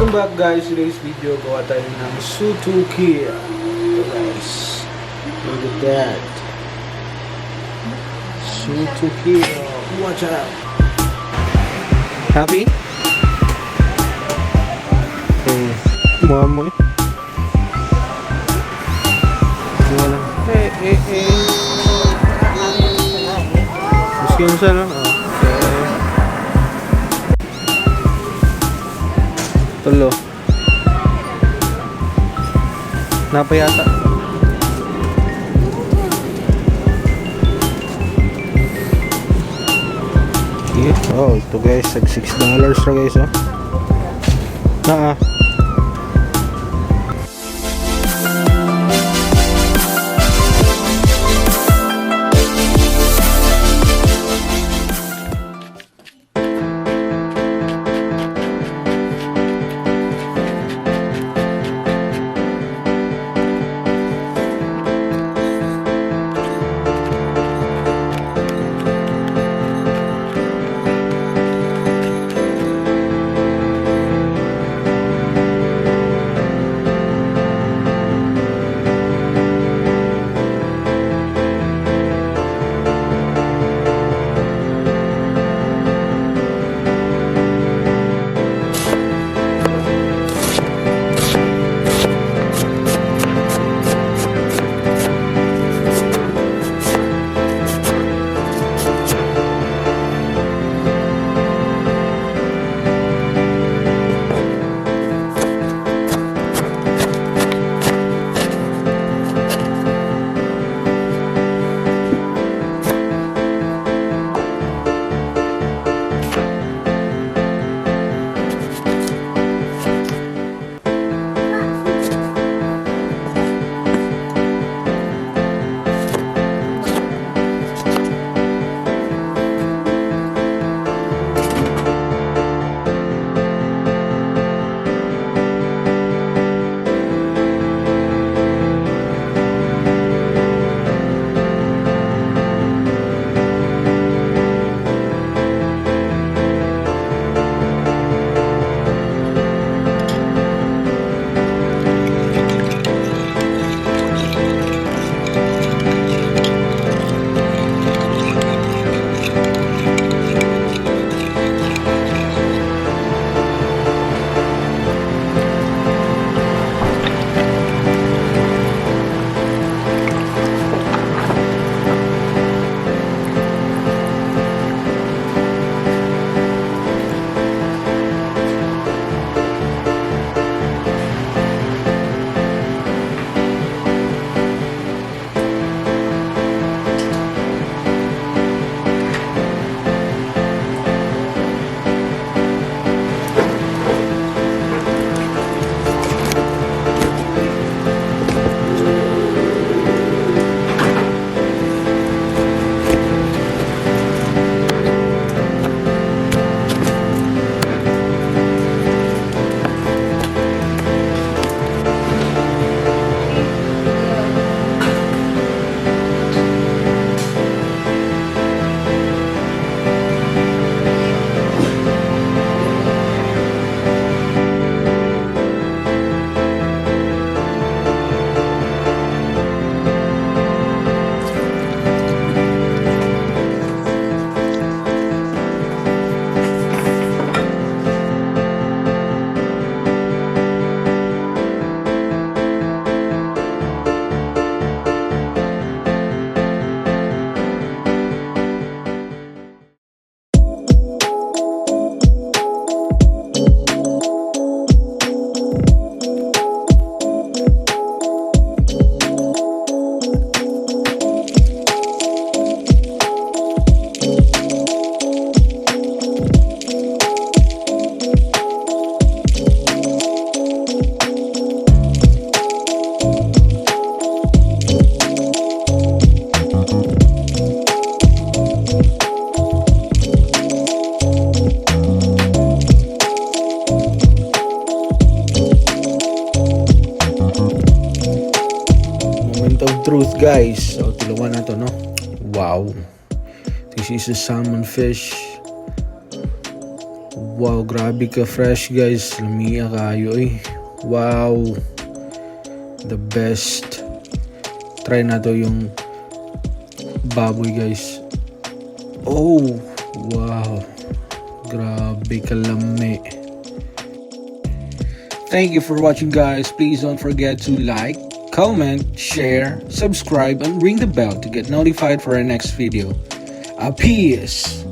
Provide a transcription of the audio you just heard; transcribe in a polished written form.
Welcome back guys, today's video gawa tayo ng SuTuKil. Ito guys, look at that. SuTuKil, watch out. Happy? Mama eh. Walang Miskin siya no? Okay. Tulo. Napayata. Oh, ito guys, $6 na guys oh. Truth guys, so tuluan na to no. Wow, this is a salmon fish. Wow, grabe ka fresh guys. Lamia kayo eh. Wow. The best. Try na to yung baboy guys. Oh, wow. Grabe kalami. Thank you for watching guys. Please don't forget to like, comment, share, subscribe, and ring the bell to get notified for our next video. Peace!